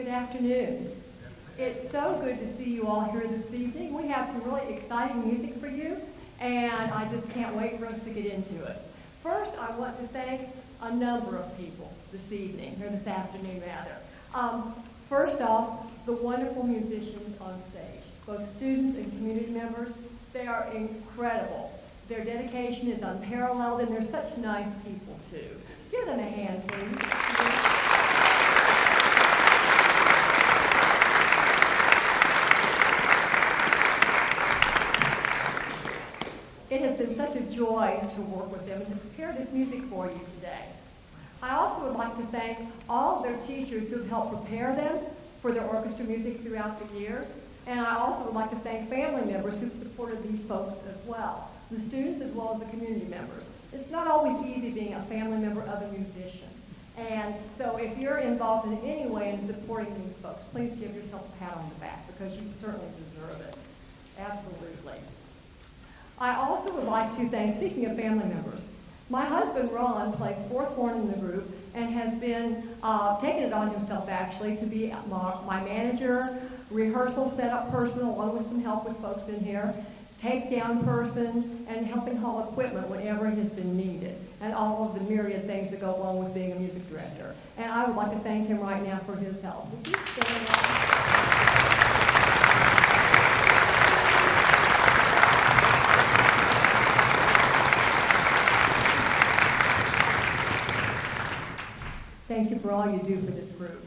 Good afternoon. It's so good to see you all here this evening. We have some really exciting music for you, and I just can't wait for us to get into it. First, I want to thank a number of people this evening, or this afternoon rather. First off, the wonderful musicians on stage, both students and community members. They are incredible. Their dedication is unparalleled, and they're such nice people, too. Give them a hand, please. It has been such a joy to work with them and to prepare this music for you today. I also would like to thank all of their teachers who have helped prepare them for their orchestra music throughout the years. And I also would like to thank family members who've supported these folks as well, the students as well as the community members. It's not always easy being a family member of a musician. And so if you're involved in any way in supporting these folks, please give yourself a pat on the back because you certainly deserve it. Absolutely. I also would like to thank, speaking of family members, my husband Ron plays fourth horn in the group and has been taking it on himself actually to be my manager, rehearsal setup person along with some help with folks in here, takedown person, and helping haul equipment whenever it has been needed, and all of the myriad things that go along with being a music director. And I would like to thank him right now for his help. Would you stand up? Thank you for all you do for this group.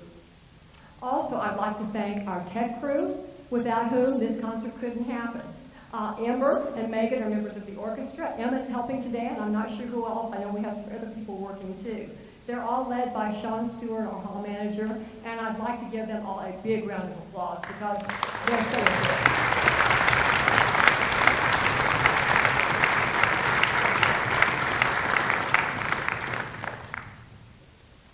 Also, I'd like to thank our tech crew, without whom this concert couldn't happen. Amber and Megan are members of the orchestra. Emmett's helping today, and I'm not sure who else. I know we have some other people working too. They're all led by Sean Stewart, our hall manager, and I'd like to give them all a big round of applause because they're so good.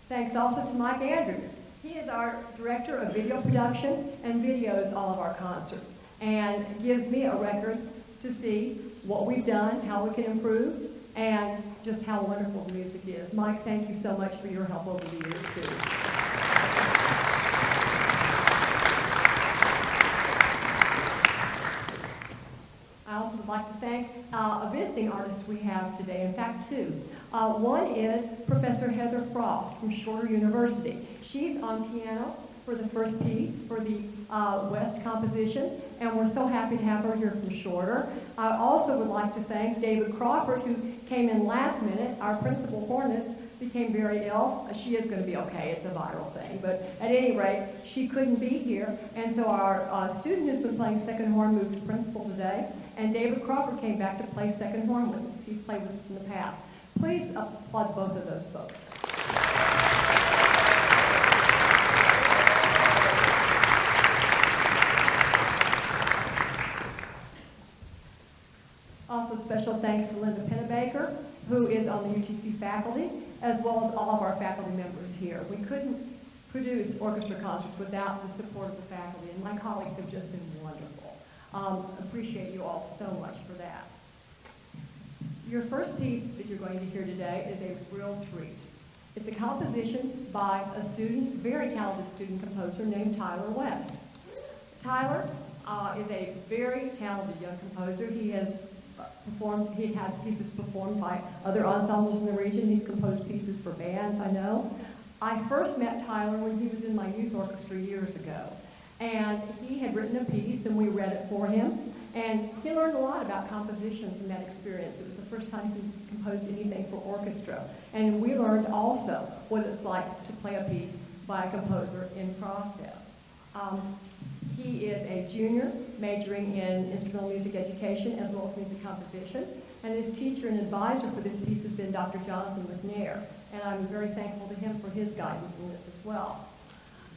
Thanks also to Mike Andrews. He is our director of video production and videos all of our concerts and gives me a record to see what we've done, how we can improve, and just how wonderful the music is. Mike, thank you so much for your help over the years, too. I also would like to thank a visiting artist we have today, in fact, two. One is Professor Heather Frost from Shorter University. She's on piano for the first piece for the West composition, and we're so happy to have her here from Shorter. I also would like to thank David Crawford, who came in last minute. Our principal hornist became very ill. She is going to be okay. It's a viral thing. But at any rate, she couldn't be here, and so our student who's been playing second horn moved to principal today, and David Crawford came back to play second horn with us. He's played with us in the past. Please applaud both of those folks. Also, special thanks to Linda Pennebaker, who is on the UTC faculty, as well as all of our faculty members here. We couldn't produce orchestra concerts without the support of the faculty, and my colleagues have just been wonderful. Appreciate you all so much for that. Your first piece that you're going to hear today is a real treat. It's a composition by a student, very talented student composer named Tyler West. Tyler is a very talented young composer. He has had pieces performed by other ensembles in the region. He's composed pieces for bands, I know. I first met Tyler when he was in my youth orchestra years ago. And he had written a piece, and we read it for him. And he learned a lot about composition from that experience. It was the first time he composed anything for orchestra. And we learned also what it's like to play a piece by a composer in process. He is a junior majoring in instrumental music education as well as music composition. And his teacher and advisor for this piece has been Dr. Jonathan McNair. And I'm very thankful to him for his guidance in this as well.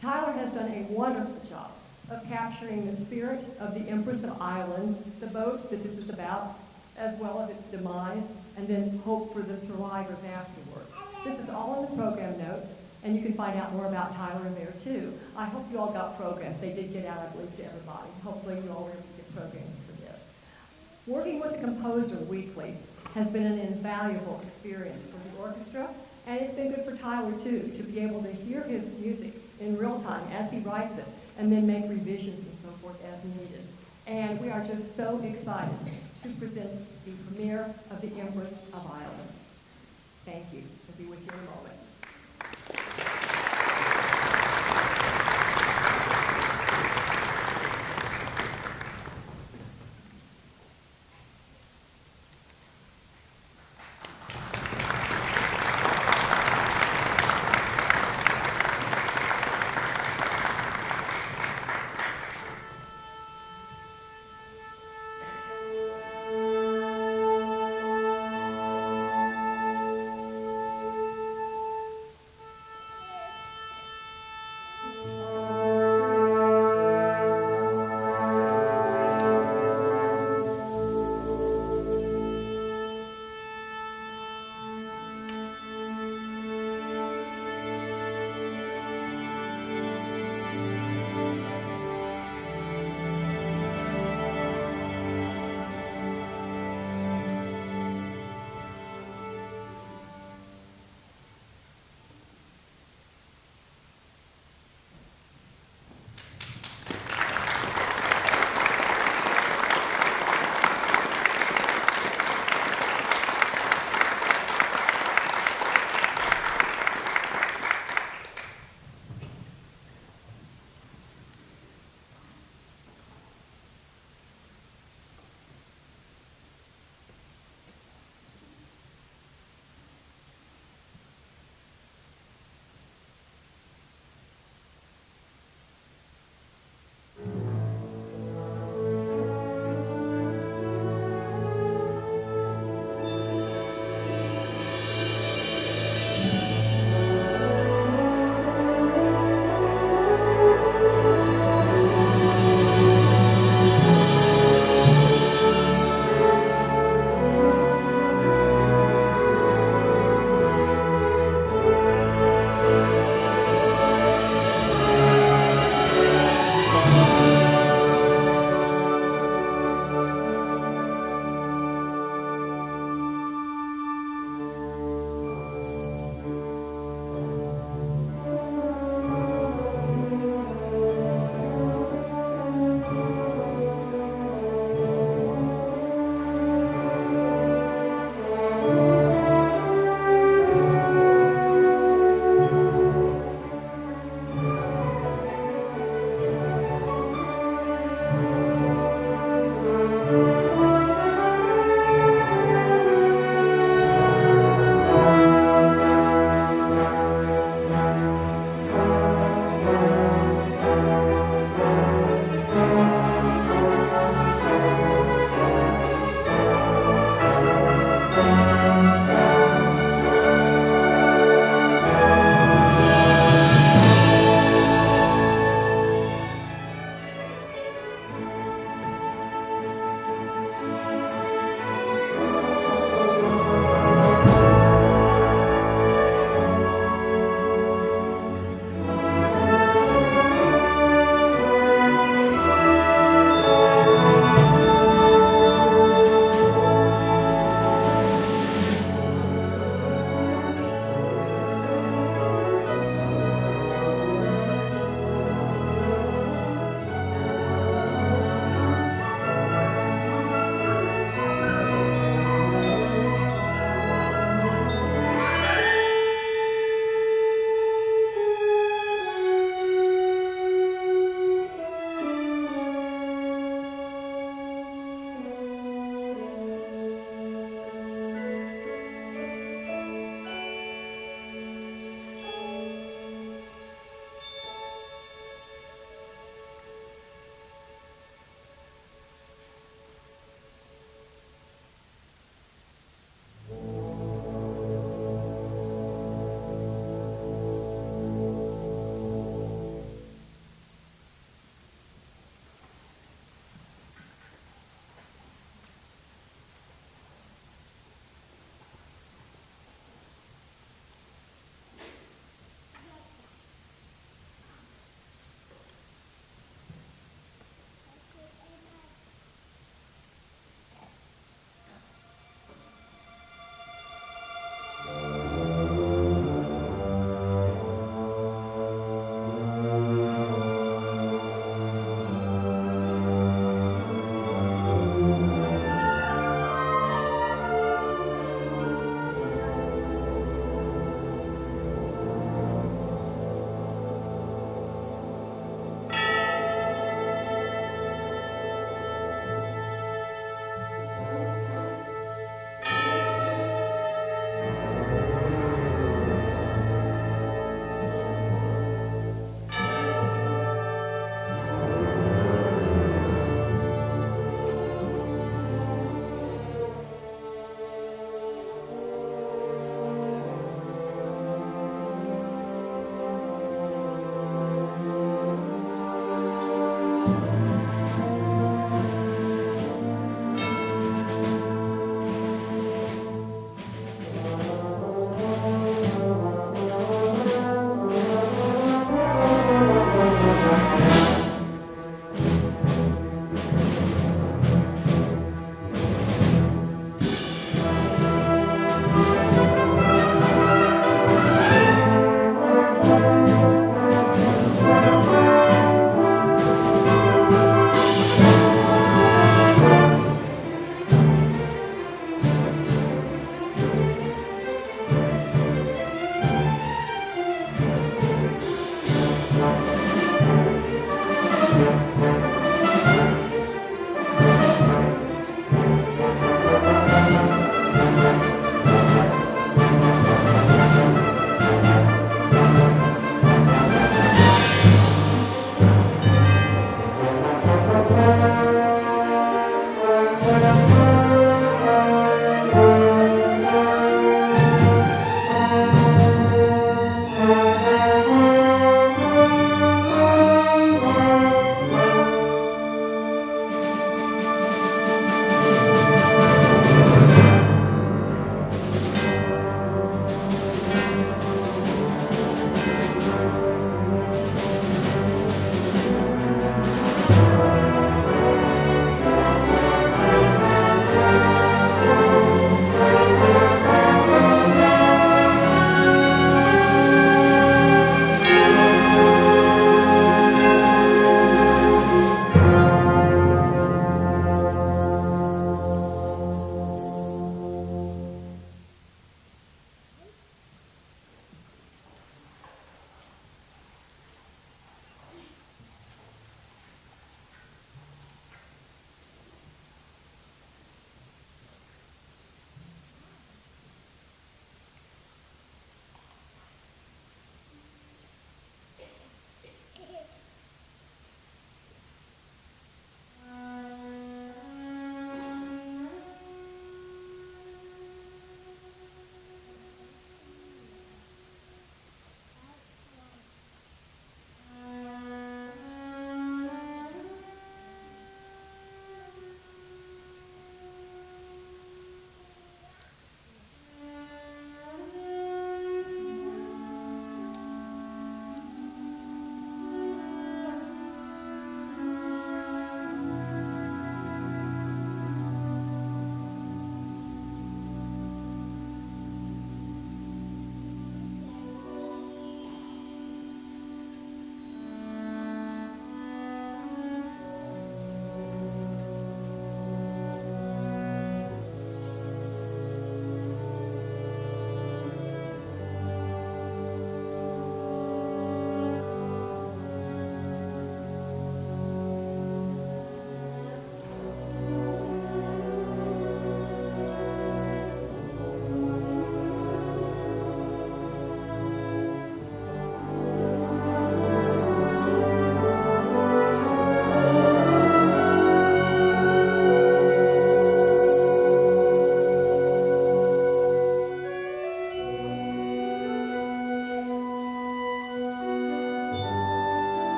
Tyler has done a wonderful job of capturing the spirit of the Empress of Ireland, the boat that this is about, as well as its demise, and then hope for the survivors afterwards. This is all in the program notes, and you can find out more about Tyler there too. I hope you all got programs. They did get out, I believe, to everybody. Hopefully you all were able to get programs for this. Working with the composer weekly has been an invaluable experience for the orchestra, and it's been good for Tyler too, to be able to hear his music in real time as he writes it, and then make revisions and so forth as needed. And we are just so excited to present the premiere of The Empress of Ireland. Thank you. We'll be with you in a moment.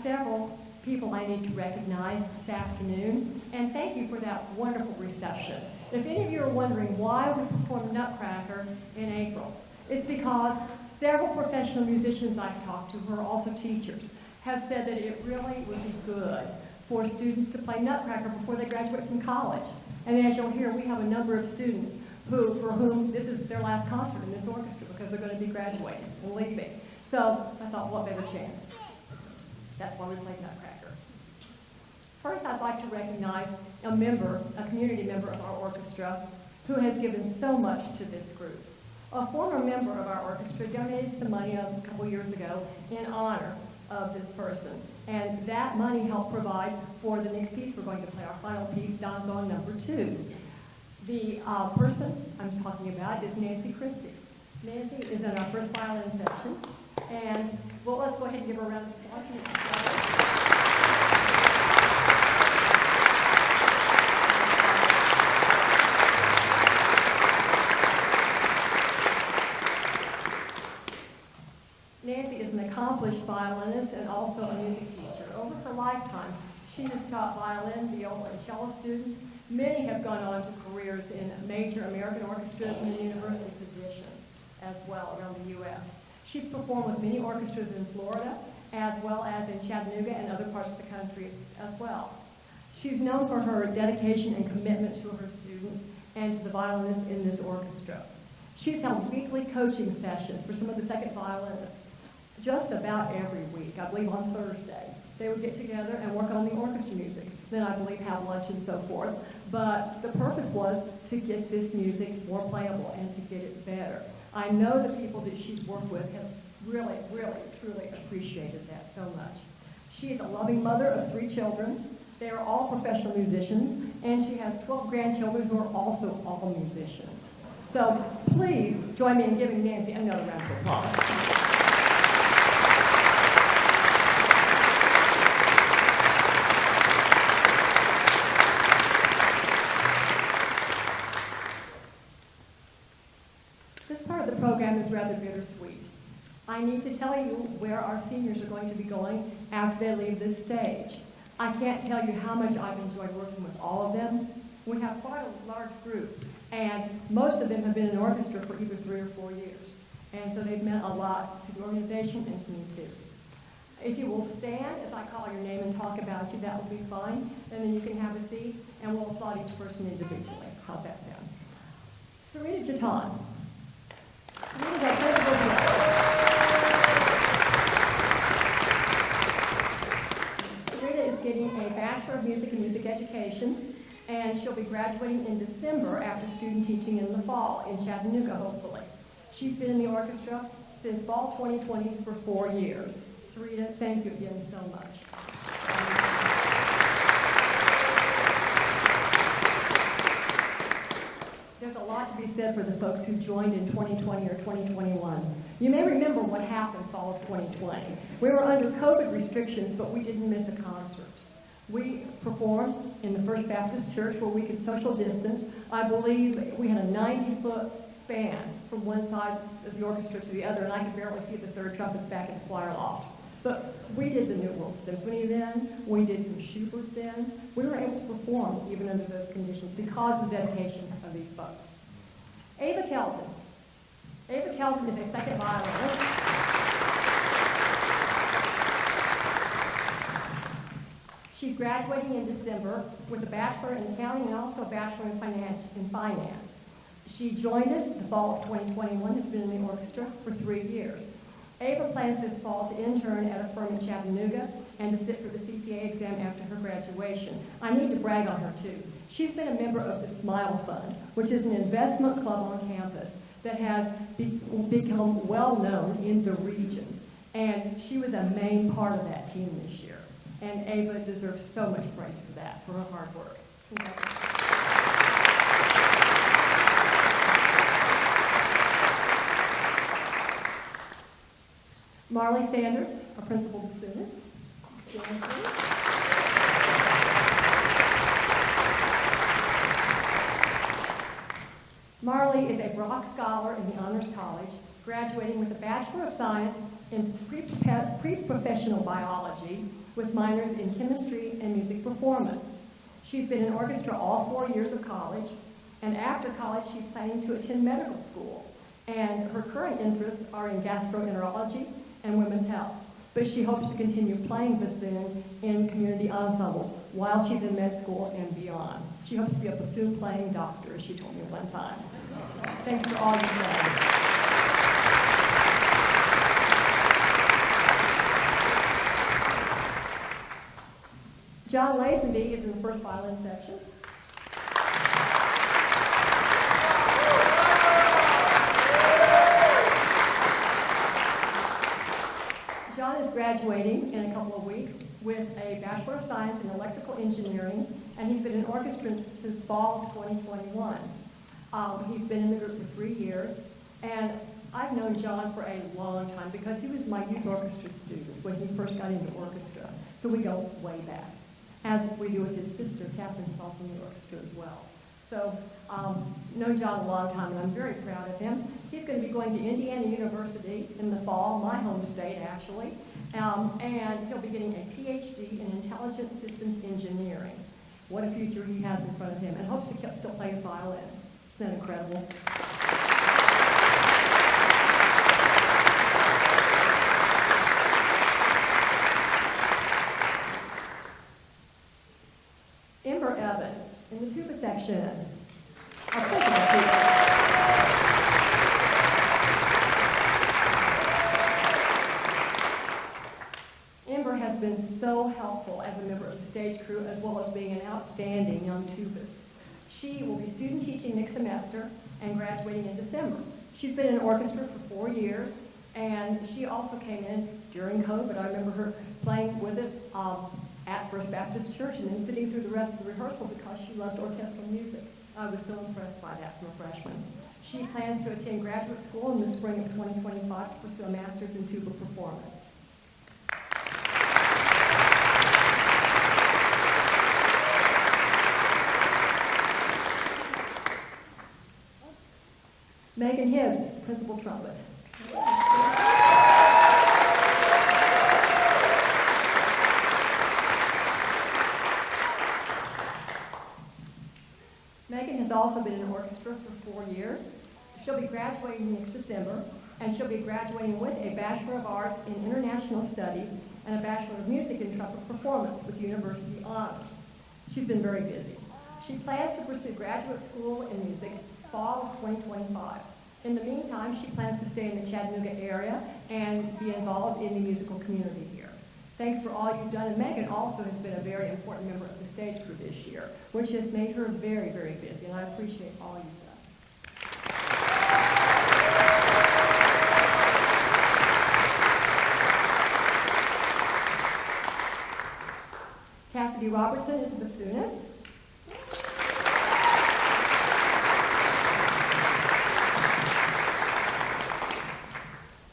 several people I need to recognize this afternoon, and thank you for that wonderful reception. If any of you are wondering why we performed Nutcracker in April, it's because several professional musicians I've talked to, who are also teachers, have said that it really would be good for students to play Nutcracker before they graduate from college. And as you'll hear, we have a number of students for whom this is their last concert in this orchestra because they're going to be graduating and leaving. So I thought, what better chance? That's why we played Nutcracker. First, I'd like to recognize a community member of our orchestra who has given so much to this group. A former member of our orchestra donated some money a couple years ago in honor of this person. And that money helped provide for the next piece we're going to play, our final piece, Danzon number 2. The person I'm talking about is Nancy Christie. Nancy is in our first violin section. And well, let's go ahead and give her a round of applause. Nancy is an accomplished violinist and also a music teacher. Over her lifetime, she has taught violin, viola, and cello students. Many have gone on to careers in major American orchestras and in university positions as well around the U.S. She's performed with many orchestras in Florida, as well as in Chattanooga and other parts of the country as well. She's known for her dedication and commitment to her students and to the violinists in this orchestra. She's held weekly coaching sessions for some of the second violinists just about every week, I believe on Thursdays. They would get together and work on the orchestra music, then I believe have lunch and so forth. But the purpose was to get this music more playable and to get it better. I know the people that she's worked with has really, really, truly appreciated that so much. She is a loving mother of 3 children. They are all professional musicians, and she has 12 grandchildren who are also all musicians. So please join me in giving Nancy another round of applause. This part of the program is rather bittersweet. I need to tell you where our seniors are going to be going after they leave this stage. I can't tell you how much I've enjoyed working with all of them. We have quite a large group, and most of them have been in orchestra for either 3 or 4 years. And so they've meant a lot to the organization and to me too. If you will stand as I call your name and talk about you, that will be fine. And then you can have a seat, and we'll applaud each person individually. How's that sound? Sarita Jatan. Sarita's our principal director. Sarita is getting a Bachelor of Music and Music Education, and she'll be graduating in December after student teaching in the fall in Chattanooga, hopefully. She's been in the orchestra since fall 2020 for 4 years. Sarita, thank you again so much. There's a lot to be said for the folks who joined in 2020 or 2021. You may remember what happened fall of 2020. We were under COVID restrictions, but we didn't miss a concert. We performed in the First Baptist Church where we could social distance. I believe we had a 90-foot span from one side of the orchestra to the other, and I could barely see the third trumpets back at the choir loft. But we did the New World Symphony then. We did some Schubert then. We were able to perform even under those conditions because of the dedication of these folks. Ava Kelton. Ava Kelton is a second violinist. She's graduating in December with a Bachelor in Accounting and also a Bachelor in Finance. She joined us the fall of 2021, has been in the orchestra for 3 years. Ava plans this fall to intern at a firm in Chattanooga and to sit for the CPA exam after her graduation. I need to brag on her too. She's been a member of the Smile Fund, which is an investment club on campus that has become well known in the region. And she was a main part of that team this year. And Ava deserves so much praise for that, for her hard work. Congratulations. Marley Sanders, our principal bassoonist. Marley is a Brock Scholar in the Honors College, graduating with a Bachelor of Science in Pre-Professional Biology with minors in chemistry and music performance. She's been in orchestra all 4 years of college, and after college she's planning to attend medical school. And her current interests are in gastroenterology and women's health. But she hopes to continue playing bassoon in community ensembles while she's in med school and beyond. She hopes to be a bassoon-playing doctor, as she told me one time. Thanks for all you've done. John Lazenby is in the first violin section. John is graduating in a couple of weeks with a Bachelor of Science in Electrical Engineering, and he's been in orchestra since fall of 2021. He's been in the group for 3 years, and I've known John for a long time because he was my youth orchestra student when he first got into orchestra. So we go way back, as we do with his sister, Catherine, who's also in the orchestra as well. So, known John a long time, and I'm very proud of him. He's going to be going to Indiana University in the fall, my home state, actually, and he'll be getting a PhD in Intelligent Systems Engineering. What a future he has in front of him, and hopes to still play his violin. Isn't that incredible? Amber Evans, in the tuba section. Our principal tuba. Amber has been so helpful as a member of the stage crew, as well as being an outstanding young tubist. She will be student teaching next semester and graduating in December. She's been in orchestra for 4 years, and she also came in during COVID. I remember her playing with us at First Baptist Church and then sitting through the rest of the rehearsal because she loved orchestral music. I was so impressed by that from a freshman. She plans to attend graduate school in the spring of 2025 to pursue a master's in tuba performance. Megan Hibbs, principal trumpet. Megan has also been in orchestra for 4 years. She'll be graduating next December, and she'll be graduating with a Bachelor of Arts in International Studies and a Bachelor of Music in Trumpet Performance with University Honors. She's been very busy. She plans to pursue graduate school in music fall of 2025. In the meantime, she plans to stay in the Chattanooga area and be involved in the musical community here. Thanks for all you've done. And Megan also has been a very important member of the stage crew this year, which has made her very, very busy, and I appreciate all you've done. Cassidy Robertson is a bassoonist.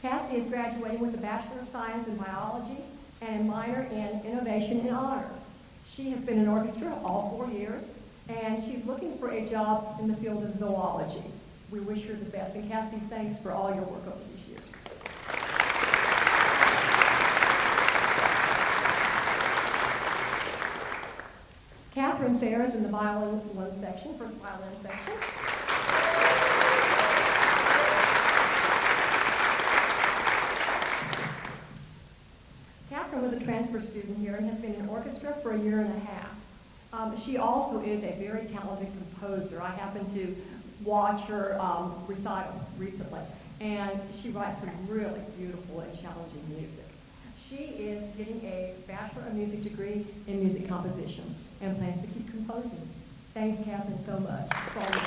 Cassidy is graduating with a Bachelor of Science in Biology and a minor in Innovation in Honors. She has been in orchestra all 4 years, and she's looking for a job in the field of zoology. We wish her the best, and Cassidy, thanks for all your work over these years. Catherine Fair is in the violin section, first violin section. Catherine was a transfer student here and has been in orchestra for 1.5 years. She also is a very talented composer. I happened to watch her recital recently, and she writes some really beautiful and challenging music. She is getting a Bachelor of Music degree in music composition and plans to keep composing. Thanks, Catherine, so much for all you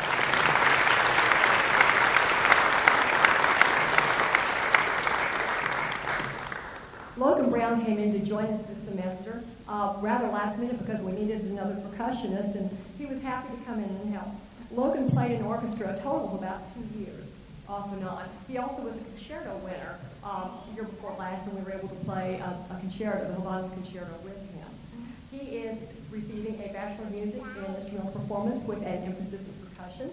Logan Brown came in to join us this semester, rather last minute because we needed another percussionist, and he was happy to come in and help. Logan played in orchestra a total of about 2 years, off and on. He also was a concerto winner the year before last, and we were able to play a concerto, the Havana's Concerto, with him. He is receiving a Bachelor of Music in Instrumental Performance with an emphasis in percussion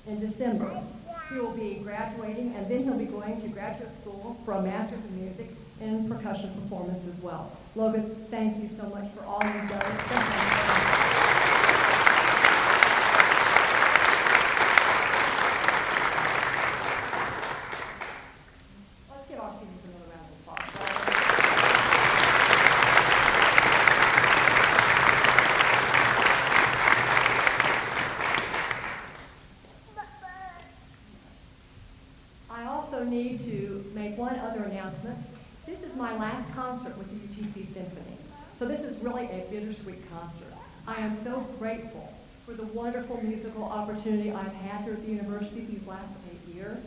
in December. He will be graduating, and then he'll be going to graduate school for a Master's of Music in percussion performance as well. Logan, thank you so much for all you've done. It's been fantastic. Let's give our seniors another round of applause. I also need to make one other announcement. This is my last concert with the UTC Symphony, so this is really a bittersweet concert. I am so grateful for the wonderful musical opportunity I've had here at the university these last 8 years.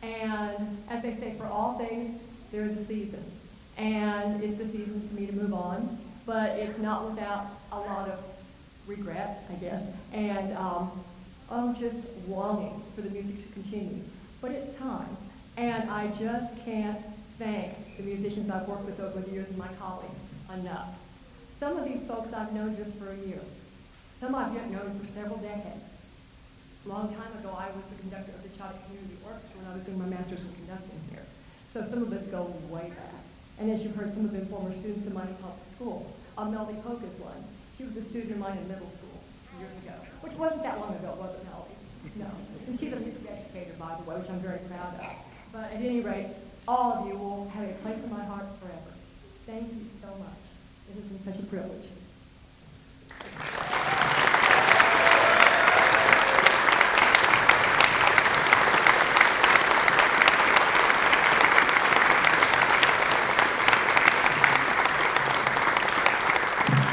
And as they say, for all things, there is a season. And it's the season for me to move on, but it's not without a lot of regret, I guess, and just longing for the music to continue. But it's time, and I just can't thank the musicians I've worked with over the years and my colleagues enough. Some of these folks I've known just for a year. Some I've yet known for several decades. A long time ago, I was the conductor of the Chota Community Orchestra when I was doing my master's in conducting here. So some of us go way back. And as you've heard, some have been former students of mine in public school. Melody Polk is one. She was a student of mine in middle school years ago, which wasn't that long ago, was it, Melody? No. And she's a music educator, by the way, which I'm very proud of. But at any rate, all of you will have a place in my heart forever. Thank you so much. It has been such a privilege.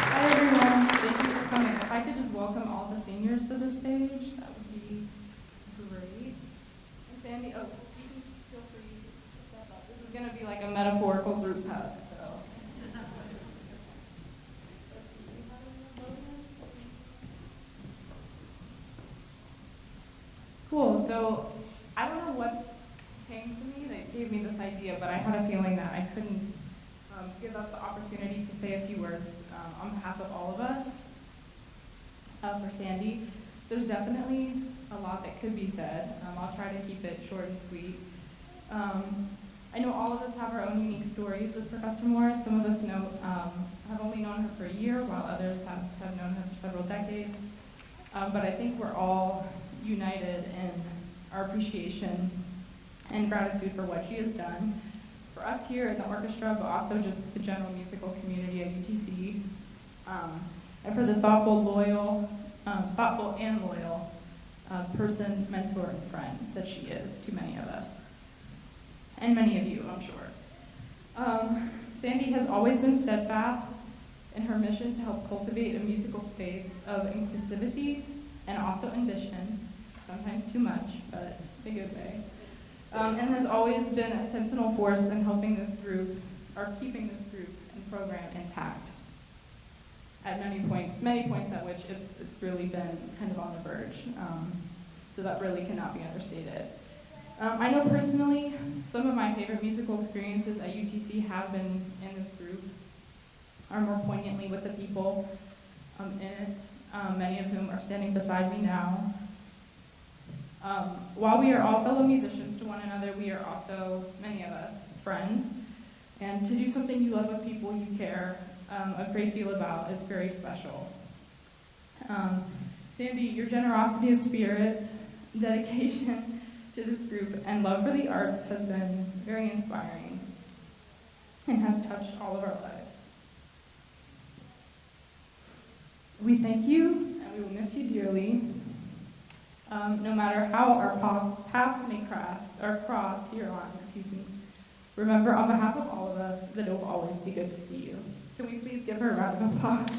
Hi everyone, thank you for coming. If I could just welcome all the seniors to the stage, that would be great. And Sandy, oh, you can feel free to step up. This is going to be like a metaphorical group hug, so. Cool, so I don't know what came to me that gave me this idea, but I had a feeling that I couldn't give up the opportunity to say a few words on behalf of all of us for Sandy. There's definitely a lot that could be said. I'll try to keep it short and sweet. I know all of us have our own unique stories with Professor Morris. Some of us have only known her for a year, while others have known her for several decades. But I think we're all united in our appreciation and gratitude for what she has done for us here in the orchestra, but also just the general musical community at UTC, and for the thoughtful and loyal person, mentor, and friend that she is to many of us, and many of you, I'm sure. Sandy has always been steadfast in her mission to help cultivate a musical space of inclusivity and also ambition, sometimes too much, but in a good way. And has always been a sentinel force in helping this group, or keeping this group and program intact at many points at which it's really been kind of on the verge. So that really cannot be understated. I know personally, some of my favorite musical experiences at UTC have been in this group, or more poignantly with the people in it, many of whom are standing beside me now. While we are all fellow musicians to one another, we are also, many of us, friends. And to do something you love with people you care a great deal about is very special. Sandy, your generosity of spirit, dedication to this group, and love for the arts has been very inspiring and has touched all of our lives. We thank you, and we will miss you dearly. No matter how our paths may cross here on, remember on behalf of all of us that it will always be good to see you. Can we please give her a round of applause?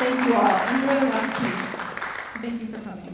Thank you all. Enjoy the last piece. Thank you for coming.